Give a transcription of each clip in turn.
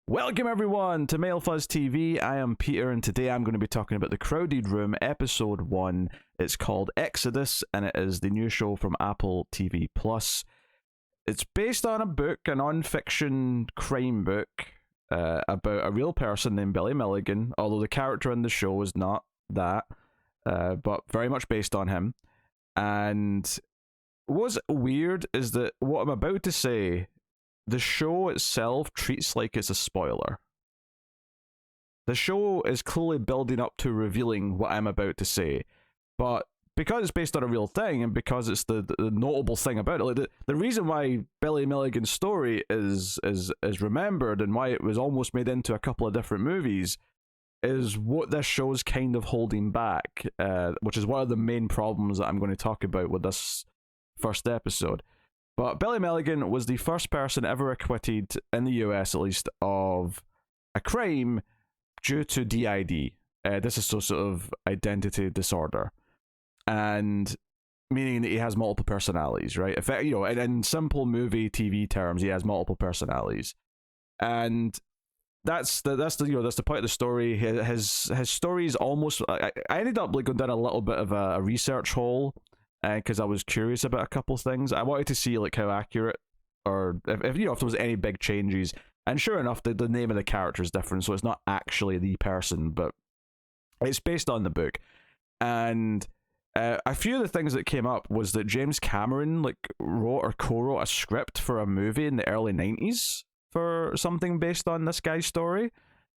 Welcome everyone to Male Fuzz TV. I am Peter, and today I'm going to be talking about The Crowded Room, episode 1. It's called Exodus, and it is the new show from Apple TV Plus. It's based on a book, a non-fiction crime book, about a real person named Billy Milligan, although the character in the show is not that, but very much based on him. And what's weird is that what I'm about to say, the show itself treats like it's a spoiler. The show is clearly building up to revealing what I'm about to say, but because it's based on a real thing, and because it's the notable thing about it, like the reason why Billy Milligan's story is remembered and why it was almost made into a couple of different movies is what this show's kind of holding back, which is one of the main problems that I'm going to talk about with this first episode. But Billy Milligan was the first person ever acquitted, in the US at least, of a crime due to DID. This is sort of identity disorder. And meaning that he has multiple personalities, right? In simple movie, TV terms, he has multiple personalities. And that's the point of the story. His story is almost... I ended up going down a little bit of a research hole, because I was curious about a couple things. I wanted to see how accurate, or if there was any big changes. And sure enough, the name of the character is different, so it's not actually the person, but it's based on the book. And a few of the things that came up was that James Cameron wrote or co-wrote a script for a movie in the early 90s for something based on this guy's story.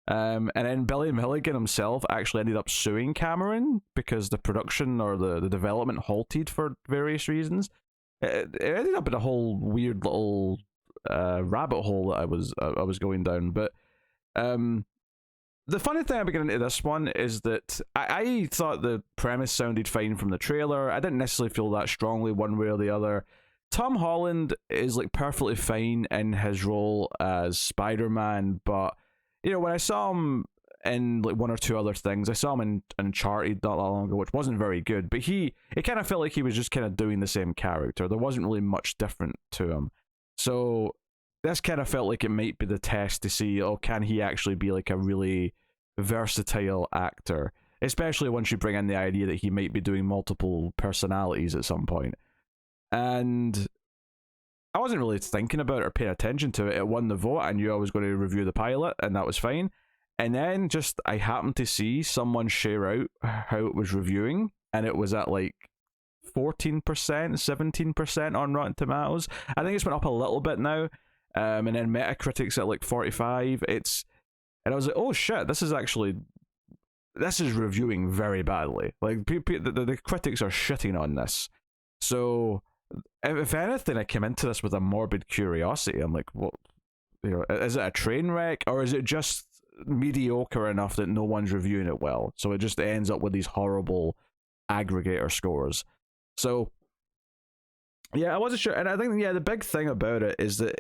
And then Billy Milligan himself actually ended up suing Cameron because the production or the development halted for various reasons. It ended up in a whole weird little rabbit hole that I was going down. But the funny thing about getting into this one is that I thought the premise sounded fine from the trailer. I didn't necessarily feel that strongly one way or the other. Tom Holland is perfectly fine in his role as Spider-Man, but when I saw him in one or two other things, I saw him in Uncharted not that long ago, which wasn't very good, but it kind of felt like he was just kind of doing the same character. There wasn't really much different to him. So this kind of felt like it might be the test to see, can he actually be a really versatile actor? Especially once you bring in the idea that he might be doing multiple personalities at some point. And I wasn't really thinking about it or paying attention to it. It won the vote. I knew I was going to review the pilot, and that was fine. And then I happened to see someone share out how it was reviewing, and it was at 14%, 17% on Rotten Tomatoes. I think it's went up a little bit now. And then Metacritic's at 45. And I was like, oh shit, this is reviewing very badly. The critics are shitting on this. So if anything, I came into this with a morbid curiosity. I'm like, what? Is it a train wreck, or is it just mediocre enough that no one's reviewing it well? So it just ends up with these horrible aggregator scores. So yeah, I wasn't sure, and I think the big thing about it is that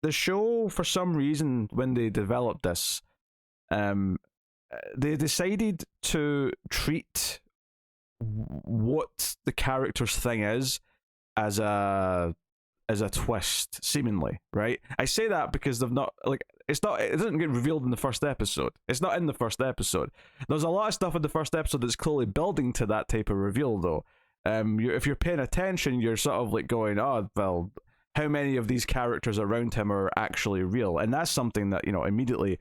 the show, for some reason, when they developed this, they decided to treat what the character's thing is as a twist, seemingly, right? I say that because they've not it doesn't get revealed in the first episode. It's not in the first episode. There's a lot of stuff in the first episode that's clearly building to that type of reveal, though. If you're paying attention, you're sort of going, oh well, how many of these characters around him are actually real? And that's something that, immediately,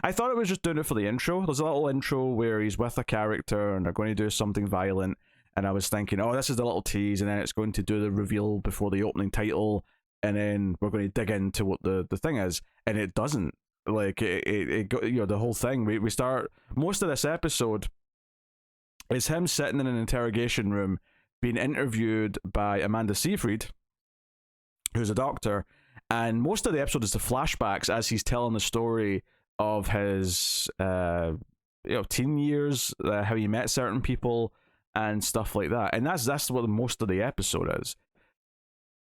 I thought it was just doing it for the intro. There's a little intro where he's with a character and they're going to do something violent. And I was thinking, oh, this is the little tease, and then it's going to do the reveal before the opening title, and then we're going to dig into what the thing is, and it doesn't. The whole thing. We start, most of this episode is him sitting in an interrogation room being interviewed by Amanda Seyfried, who's a doctor, and most of the episode is the flashbacks as he's telling the story of his teen years, how he met certain people and stuff like that. And that's what most of the episode is.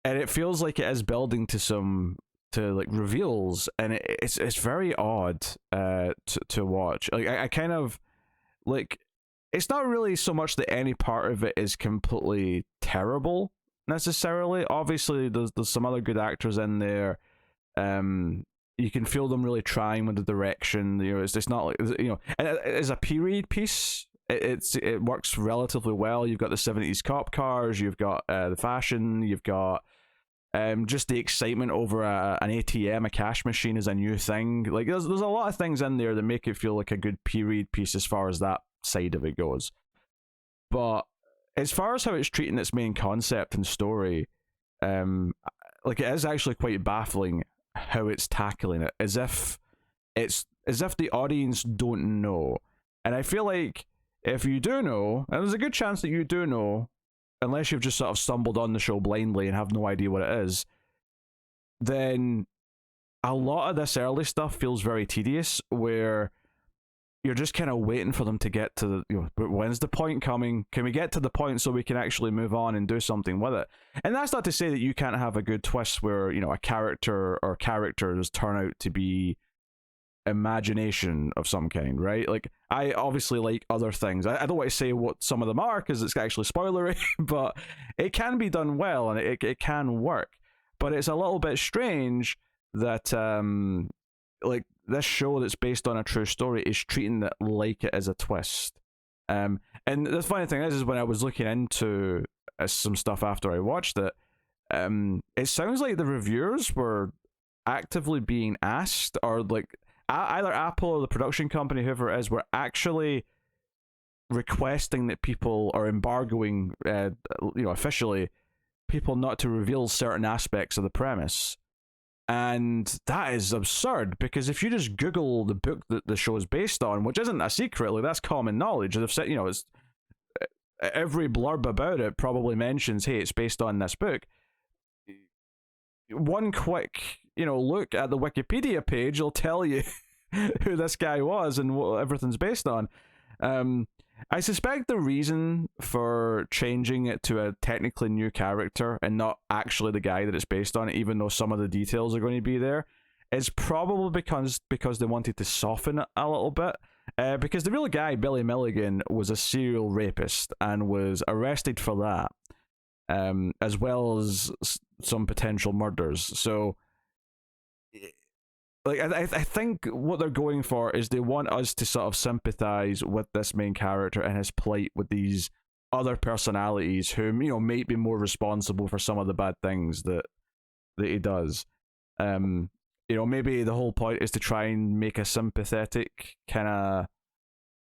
And it feels like it is building to reveals, and it's very odd to watch. I kind of it's not really so much that any part of it is completely terrible necessarily. Obviously there's some other good actors in there. you can feel them really trying with the direction. It's just not like, and as a period piece, it works relatively well. You've got the 70s cop cars, you've got the fashion, you've got just the excitement over an ATM, a cash machine is a new thing. Like there's a lot of things in there that make it feel like a good period piece as far as that side of it goes. But as far as how it's treating its main concept and story, like it is actually quite baffling how it's tackling it, as if the audience don't know. And I feel like if you do know, and there's a good chance that you do know, unless you've just sort of stumbled on the show blindly and have no idea what it is, then a lot of this early stuff feels very tedious, where you're just kind of waiting for them to get to the, when's the point coming? Can we get to the point so we can actually move on and do something with it? And that's not to say that you can't have a good twist where, a character or characters turn out to be imagination of some kind, right? Like, I obviously like other things. I don't want to say what some of them are because it's actually spoilery, but it can be done well and it can work. But it's a little bit strange that like this show that's based on a true story is treating it like it is a twist. And the funny thing is when I was looking into some stuff after I watched it, it sounds like the reviewers were actively being asked, or like either Apple or the production company, whoever it is, were actually requesting that people, or embargoing, officially, people not to reveal certain aspects of the premise. And that is absurd, because if you just Google the book that the show is based on, which isn't a secret, like that's common knowledge, they've said, it's every blurb about it probably mentions, hey, it's based on this book. One quick, look at the Wikipedia page will tell you who this guy was and what everything's based on. I suspect the reason for changing it to a technically new character and not actually the guy that it's based on, even though some of the details are going to be there, is probably because they wanted to soften it a little bit. Because the real guy, Billy Milligan, was a serial rapist and was arrested for that, as well as some potential murders. So, like, I think what they're going for is they want us to sort of sympathize with this main character and his plight with these other personalities who, might be more responsible for some of the bad things that he does. Maybe the whole point is to try and make a sympathetic kind of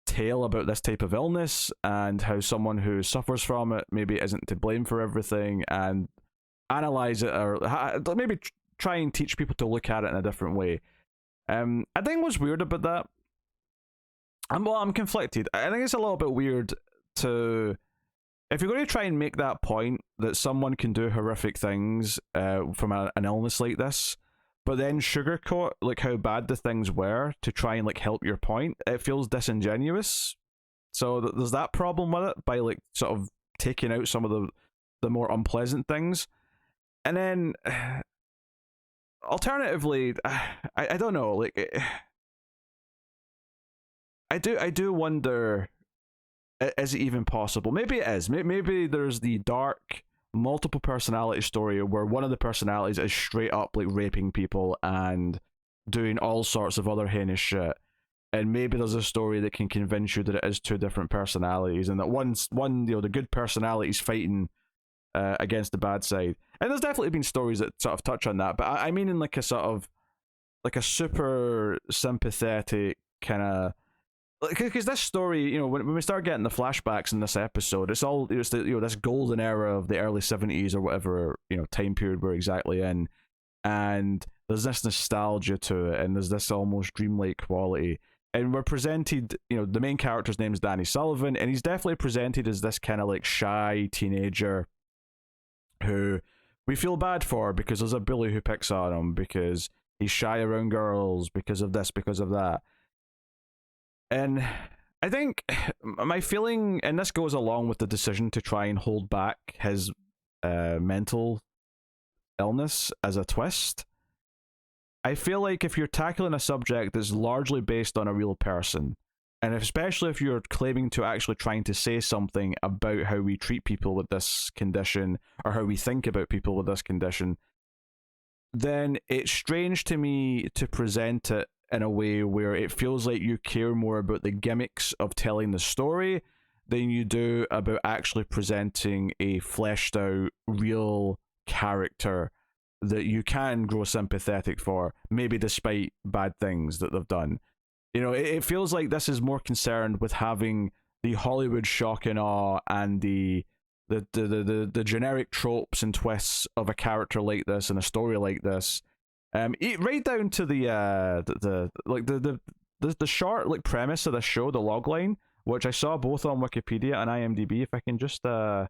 tale about this type of illness and how someone who suffers from it maybe isn't to blame for everything, and analyze it, or maybe try and teach people to look at it in a different way. I think what's weird about that, I'm conflicted. I think it's a little bit weird to, if you're going to try and make that point that someone can do horrific things from an illness like this, but then sugarcoat like how bad the things were to try and like help your point, it feels disingenuous. So there's that problem with it, by like sort of taking out some of the more unpleasant things. And then alternatively, I don't know, like I do wonder, is it even possible? Maybe it is. Maybe there's the dark multiple personality story where one of the personalities is straight up like raping people and doing all sorts of other heinous shit, and maybe there's a story that can convince you that it is two different personalities, and that one the good personality's fighting against the bad side. And there's definitely been stories that sort of touch on that, but I mean in like a sort of like a super sympathetic kind of, because this story, when we start getting the flashbacks in this episode, it's all this golden era of the early 70s or whatever time period we're exactly in, and there's this nostalgia to it, and there's this almost dreamlike quality, and we're presented, the main character's name is Danny Sullivan, and he's definitely presented as this kind of like shy teenager who we feel bad for because there's a bully who picks on him, because he's shy around girls, because of this, because of that. And I think my feeling, and this goes along with the decision to try and hold back his mental illness as a twist, I feel like if you're tackling a subject that's largely based on a real person, and especially if you're claiming to actually trying to say something about how we treat people with this condition, or how we think about people with this condition, then it's strange to me to present it in a way where it feels like you care more about the gimmicks of telling the story than you do about actually presenting a fleshed out, real character that you can grow sympathetic for, maybe despite bad things that they've done. You know, it feels like this is more concerned with having the Hollywood shock and awe and the generic tropes and twists of a character like this and a story like this. Right down to the short like premise of the show, the logline, which I saw both on Wikipedia and IMDb. If I can just go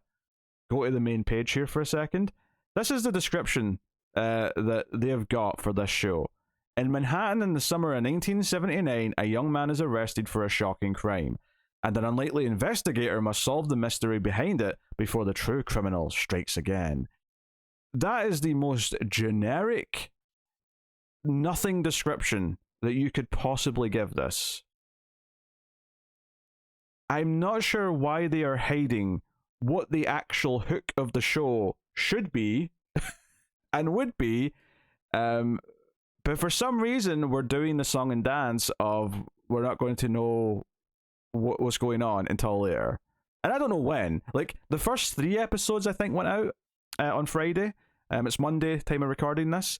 to the main page here for a second, this is the description that they have got for this show. In Manhattan in the summer of 1979, a young man is arrested for a shocking crime, and an unlikely investigator must solve the mystery behind it before the true criminal strikes again. That is the most generic, nothing description that you could possibly give this. I'm not sure why they are hiding what the actual hook of the show should be and would be, but for some reason we're doing the song and dance of we're not going to know what's going on until later. And I don't know when. Like, the first 3 episodes I think went out on Friday. It's Monday, time of recording this.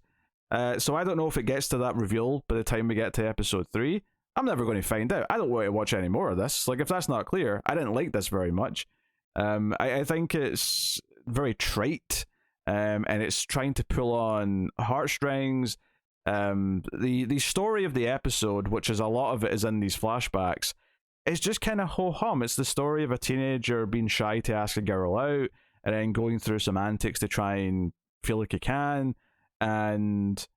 So I don't know if it gets to that reveal by the time we get to episode 3. I'm never going to find out. I don't want to watch any more of this. Like, if that's not clear, I didn't like this very much. I think it's very trite, and it's trying to pull on heartstrings. The story of the episode, which is a lot of it is in these flashbacks, is just kind of ho-hum. It's the story of a teenager being shy to ask a girl out, and then going through some antics to try and feel like he can. And,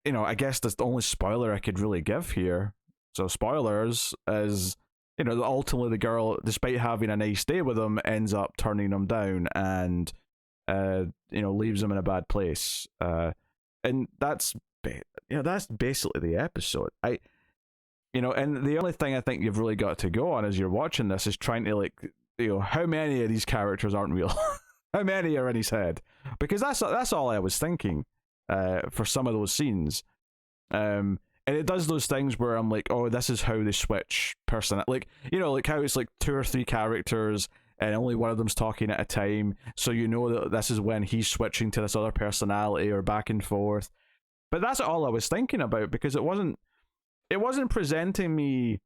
you know, I guess that's the only spoiler I could really give here. So spoilers is, you know, ultimately the girl, despite having a nice day with him, ends up turning him down and, you know, leaves him in a bad place. And that's basically the episode. And the only thing I think you've really got to go on as you're watching this is trying to, like, you know, how many of these characters aren't real? How many are in his head? Because that's all I was thinking for some of those scenes. And it does those things where I'm like, oh, this is how they switch person. Like, you know, like how it's like 2 or 3 characters and only one of them's talking at a time. So you know that this is when he's switching to this other personality or back and forth. But that's all I was thinking about, because it wasn't presenting me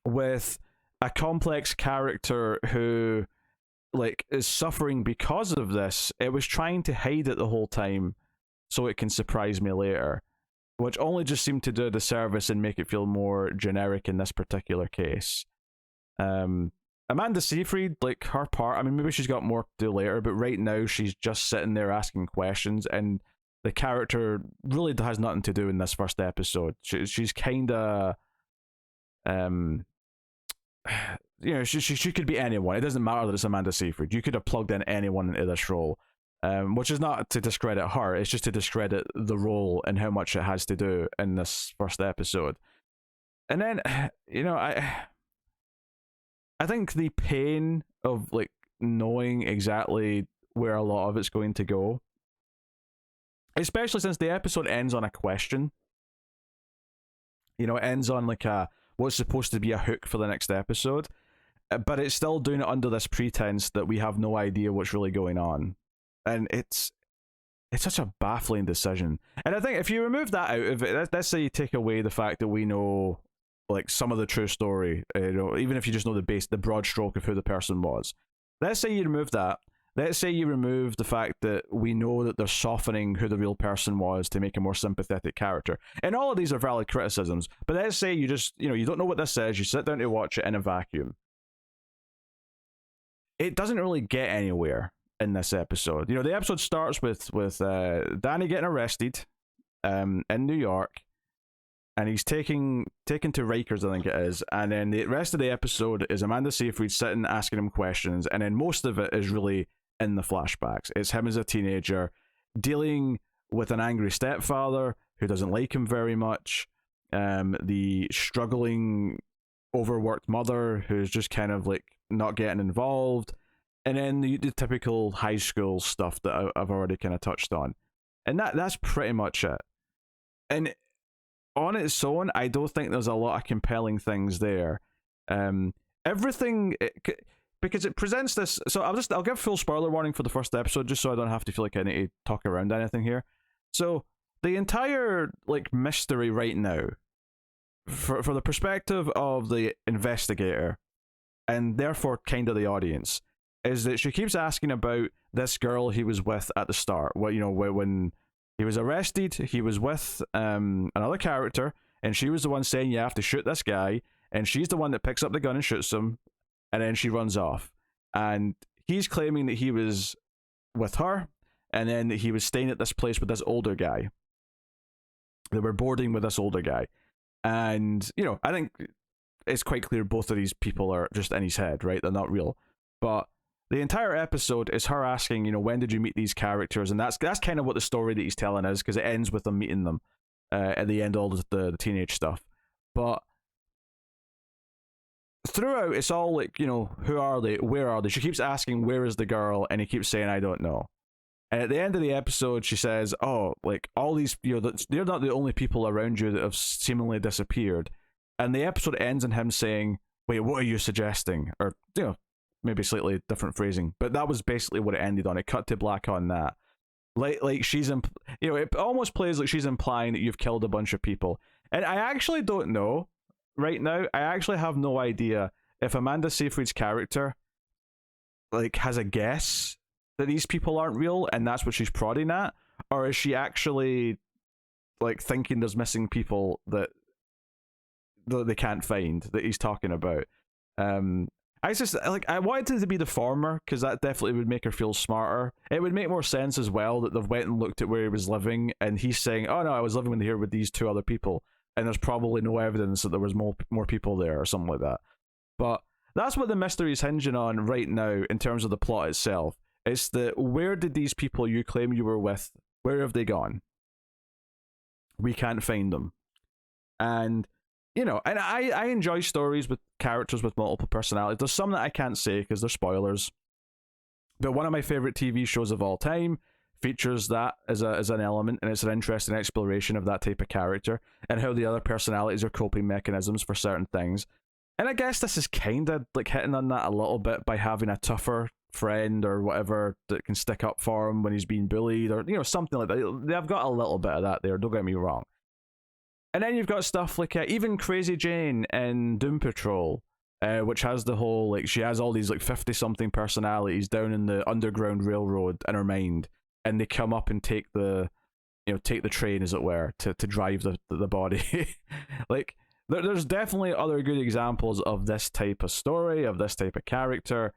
with a complex character who, like, is suffering because of this. It was trying to hide it the whole time so it can surprise me later, which only just seemed to do the service and make it feel more generic in this particular case. Amanda Seyfried, like, her part, I mean, maybe she's got more to do later, but right now she's just sitting there asking questions, and the character really has nothing to do in this first episode. She's kind of, you know, she could be anyone. It doesn't matter that it's Amanda Seyfried. You could have plugged in anyone into this role, which is not to discredit her. It's just to discredit the role and how much it has to do in this first episode. And then, you know, I think the pain of, like, knowing exactly where a lot of it's going to go, especially since the episode ends on a question. You know, it ends on like what's supposed to be a hook for the next episode, but it's still doing it under this pretense that we have no idea what's really going on, and it's such a baffling decision. And I think if you remove that out of it, let's say you take away the fact that we know, like, some of the true story, you know, even if you just know the broad stroke of who the person was, let's say you remove that. Let's say you remove the fact that we know that they're softening who the real person was to make a more sympathetic character. And all of these are valid criticisms, but let's say you just, you know, you don't know what this is, you sit down to watch it in a vacuum. It doesn't really get anywhere in this episode. You know, the episode starts with Danny getting arrested in New York, and he's taken to Rikers, I think it is, and then the rest of the episode is Amanda Seyfried sitting asking him questions, and then most of it is really in the flashbacks. It's him as a teenager dealing with an angry stepfather who doesn't like him very much, the struggling, overworked mother who's just kind of like not getting involved, and then the typical high school stuff that I've already kind of touched on. And that's pretty much it. And on its own, I don't think there's a lot of compelling things there. Everything because it presents this. So I'll give full spoiler warning for the first episode, just so I don't have to feel like I need to talk around anything here. So the entire like mystery right now, for the perspective of the investigator, and therefore kind of the audience, is that she keeps asking about this girl he was with at the start. What, you know, when he was arrested, he was with another character, and she was the one saying you have to shoot this guy, and she's the one that picks up the gun and shoots him, and then she runs off. And he's claiming that he was with her, and then he was staying at this place with this older guy. They were boarding with this older guy. And, you know, I think it's quite clear both of these people are just in his head, right? They're not real. But the entire episode is her asking, you know, when did you meet these characters? And that's kind of what the story that he's telling is, because it ends with them meeting them at the end, all the teenage stuff. But throughout, it's all like, you know, who are they? Where are they? She keeps asking, where is the girl? And he keeps saying, I don't know. And at the end of the episode, she says, oh, like, all these, you know, they're not the only people around you that have seemingly disappeared. And the episode ends in him saying, wait, what are you suggesting? Or, you know, maybe slightly different phrasing. But that was basically what it ended on. It cut to black on that. Like she's, you know, it almost plays like she's implying that you've killed a bunch of people. And I actually don't know right now. I actually have no idea if Amanda Seyfried's character, like, has a guess that these people aren't real and that's what she's prodding at, or is she actually like thinking there's missing people that they can't find that he's talking about. I just, like, I wanted it to be the former, because that definitely would make her feel smarter. It would make more sense as well that they've went and looked at where he was living, and he's saying, oh no, I was living here with these two other people, and there's probably no evidence that there was more people there or something like that. But that's what the mystery is hinging on right now in terms of the plot itself. It's that, where did these people you claim you were with, where have they gone? We can't find them. And, you know, and I enjoy stories with characters with multiple personalities. There's some that I can't say because they're spoilers. But one of my favorite TV shows of all time features that as an element, and it's an interesting exploration of that type of character and how the other personalities are coping mechanisms for certain things. And I guess this is kind of like hitting on that a little bit by having a tougher friend or whatever that can stick up for him when he's being bullied, or, you know, something like that. They've got a little bit of that there, don't get me wrong. And then you've got stuff like even Crazy Jane in Doom Patrol, which has the whole, like, she has all these like 50-something personalities down in the Underground Railroad in her mind, and they come up and take the train, as it were, to drive the body. Like, there's definitely other good examples of this type of story, of this type of character.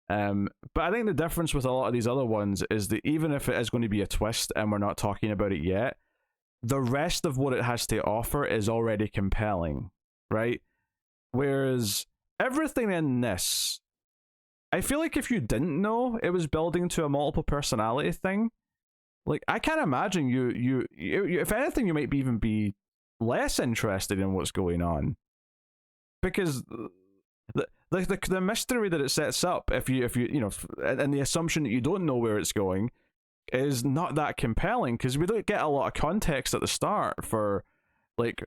But I think the difference with a lot of these other ones is that even if it is going to be a twist and we're not talking about it yet, the rest of what it has to offer is already compelling, right? Whereas everything in this, I feel like if you didn't know it was building to a multiple personality thing, like, I can't imagine you if anything, you might even be less interested in what's going on, because the mystery that it sets up, if you know, and the assumption that you don't know where it's going, is not that compelling, because we don't get a lot of context at the start for, like,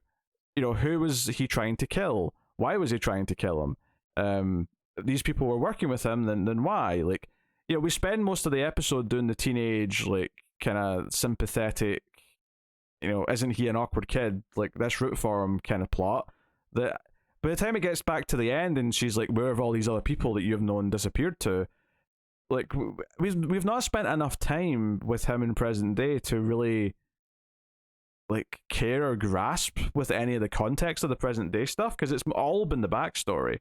you know, who was he trying to kill? Why was he trying to kill him? These people were working with him, then why? Like, you know, we spend most of the episode doing the teenage, like, kind of sympathetic, you know, isn't he an awkward kid? Like, let's root for him kind of plot. That by the time it gets back to the end and she's like, where have all these other people that you've known disappeared to? Like, we've not spent enough time with him in present day to really, like, care or grasp with any of the context of the present day stuff, because it's all been the backstory.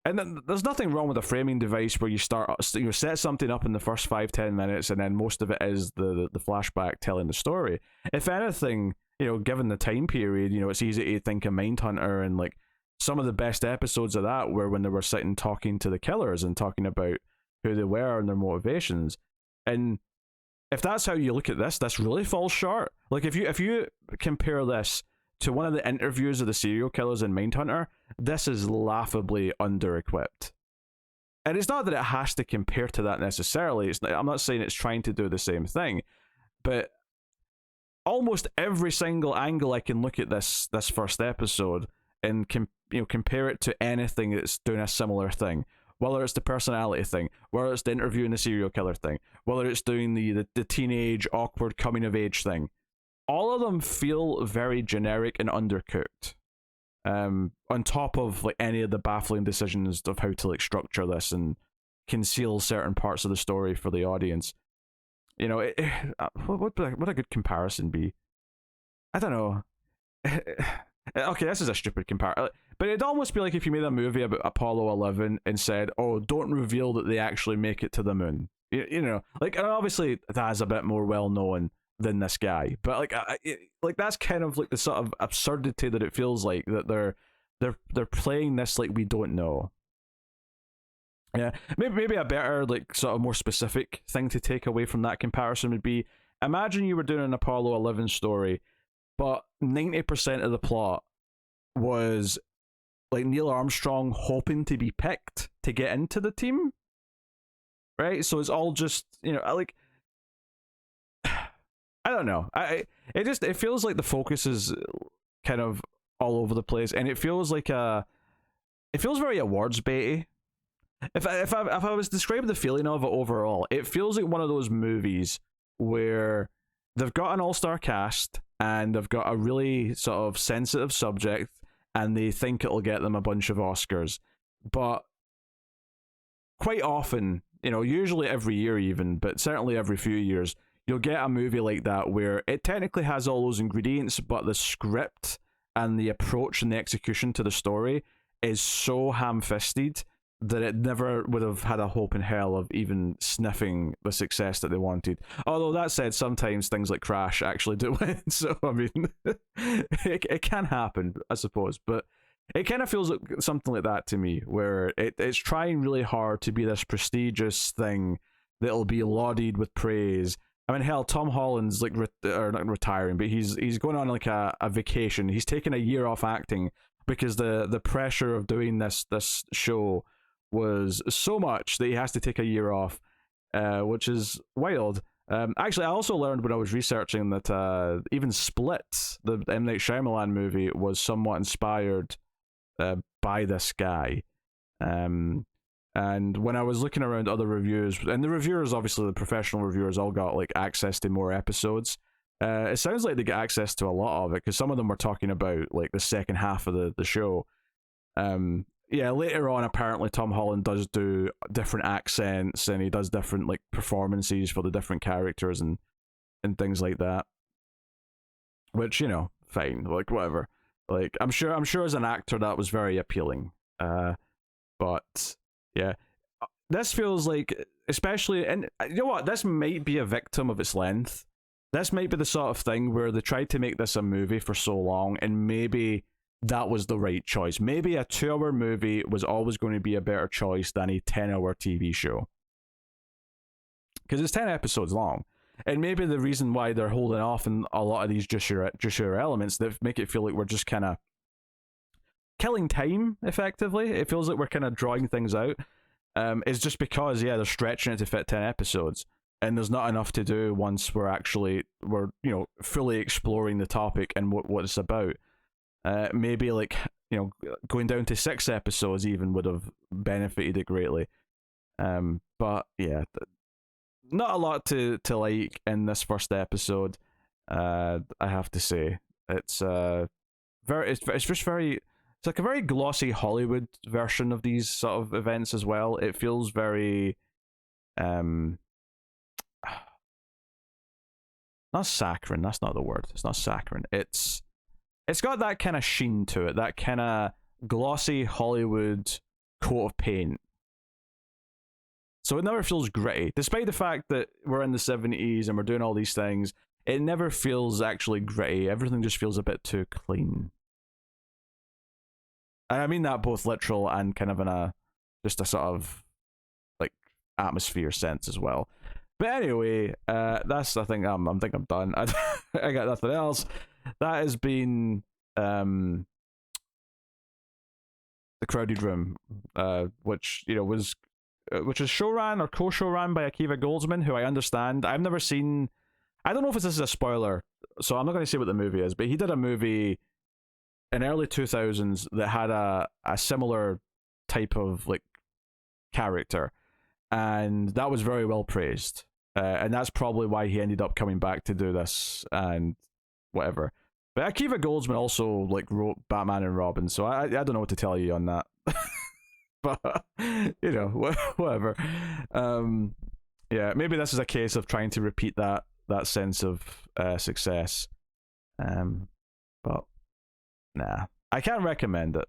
And then there's nothing wrong with a framing device where you set something up in the first 5-10 minutes, and then most of it is the flashback telling the story. If anything, you know, given the time period, you know, it's easy to think of Mindhunter, and like some of the best episodes of that were when they were sitting talking to the killers and talking about who they were and their motivations. And if that's how you look at this really falls short. Like, if you compare this to one of the interviews of the serial killers in Mindhunter, this is laughably under-equipped. And it's not that it has to compare to that necessarily. I'm not saying it's trying to do the same thing, but almost every single angle I can look at this first episode and compare it to anything that's doing a similar thing. Whether it's the personality thing, whether it's the interviewing the serial killer thing, whether it's doing the teenage awkward coming of age thing, all of them feel very generic and undercooked. On top of like any of the baffling decisions of how to like structure this and conceal certain parts of the story for the audience. What would a good comparison be? I don't know. Okay, this is a stupid comparison, but it'd almost be like if you made a movie about Apollo 11 and said, "Oh, don't reveal that they actually make it to the moon." Like, and obviously that is a bit more well known than this guy, but like that's kind of like the sort of absurdity that it feels like that they're playing this like we don't know. Yeah, maybe a better like sort of more specific thing to take away from that comparison would be: imagine you were doing an Apollo 11 story, but 90% of the plot was like Neil Armstrong hoping to be picked to get into the team, right? So it's all just like I don't know. It feels like the focus is kind of all over the place, and it feels very awards baity. If I was describing the feeling of it overall, it feels like one of those movies where they've got an all-star cast and they've got a really sort of sensitive subject and they think it'll get them a bunch of Oscars. But quite often, usually every year even, but certainly every few years, you'll get a movie like that where it technically has all those ingredients, but the script and the approach and the execution to the story is so ham-fisted that it never would have had a hope in hell of even sniffing the success that they wanted. Although that said, sometimes things like Crash actually do win, so I mean, it can happen, I suppose, but it kind of feels like something like that to me, where it's trying really hard to be this prestigious thing that'll be lauded with praise. I mean, hell, Tom Holland's like not retiring, but he's going on like a vacation. He's taking a year off acting because the pressure of doing this show was so much that he has to take a year off, which is wild. Actually, I also learned when I was researching that even Split, the M. Night Shyamalan movie, was somewhat inspired by this guy. And when I was looking around other reviews, and the reviewers, obviously the professional reviewers, all got like access to more episodes. It sounds like they get access to a lot of it, because some of them were talking about like the second half of the show. Yeah, later on, apparently Tom Holland does do different accents and he does different like performances for the different characters and things like that. Which, fine, like whatever. Like I'm sure as an actor that was very appealing. But yeah, this feels like, especially, and you know what, this might be a victim of its length. This might be the sort of thing where they tried to make this a movie for so long, and maybe that was the right choice. Maybe a 2-hour movie was always going to be a better choice than a 10-hour TV show. Because it's 10 episodes long. And maybe the reason why they're holding off in a lot of these Joshua elements that make it feel like we're just kind of killing time, effectively. It feels like we're kind of drawing things out. Is just because, yeah, they're stretching it to fit 10 episodes. And there's not enough to do once we're fully exploring the topic and what it's about. Maybe like going down to 6 episodes even would have benefited it greatly. But yeah, not a lot to like in this first episode. I have to say it's just very, it's like a very glossy Hollywood version of these sort of events as well. It feels very not saccharine. That's not the word. It's not saccharine. It's got that kind of sheen to it, that kind of glossy Hollywood coat of paint. So it never feels gritty. Despite the fact that we're in the 70s and we're doing all these things, it never feels actually gritty. Everything just feels a bit too clean. And I mean that both literal and kind of in a sort of like atmosphere sense as well. But anyway, that's, I think I'm done. I got nothing else. That has been The Crowded Room, which was showrun or co-showrun by Akiva Goldsman, who I understand I've never seen. I don't know if this is a spoiler, so I'm not going to say what the movie is, but he did a movie in early 2000s that had a similar type of like character, and that was very well praised. And that's probably why he ended up coming back to do this and whatever. But Akiva Goldsman also like wrote Batman and Robin, so I don't know what to tell you on that. But you know, whatever. Yeah, maybe this is a case of trying to repeat that sense of success. But nah, I can't recommend it.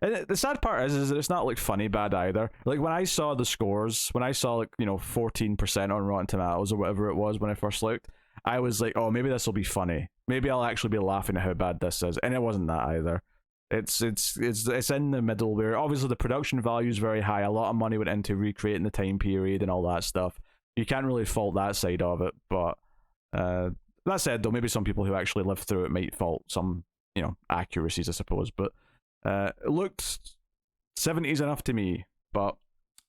And the sad part is that it's not like funny bad either. Like when I saw the scores, when I saw like 14% on Rotten Tomatoes or whatever it was when I first looked, I was like, oh, maybe this will be funny. Maybe I'll actually be laughing at how bad this is, and it wasn't that either. It's in the middle where obviously the production value is very high. A lot of money went into recreating the time period and all that stuff. You can't really fault that side of it, but that said, though, maybe some people who actually lived through it might fault some accuracies, I suppose. But it looked 70s enough to me. But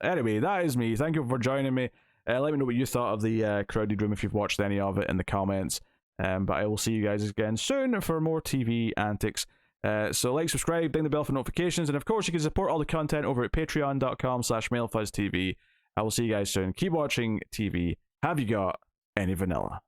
anyway, that is me. Thank you for joining me. Let me know what you thought of the Crowded Room if you've watched any of it in the comments. But I will see you guys again soon for more TV antics. So like, subscribe, ding the bell for notifications, and of course you can support all the content over at patreon.com/MailFuzzTV. I will see you guys soon. Keep watching TV. Have you got any vanilla?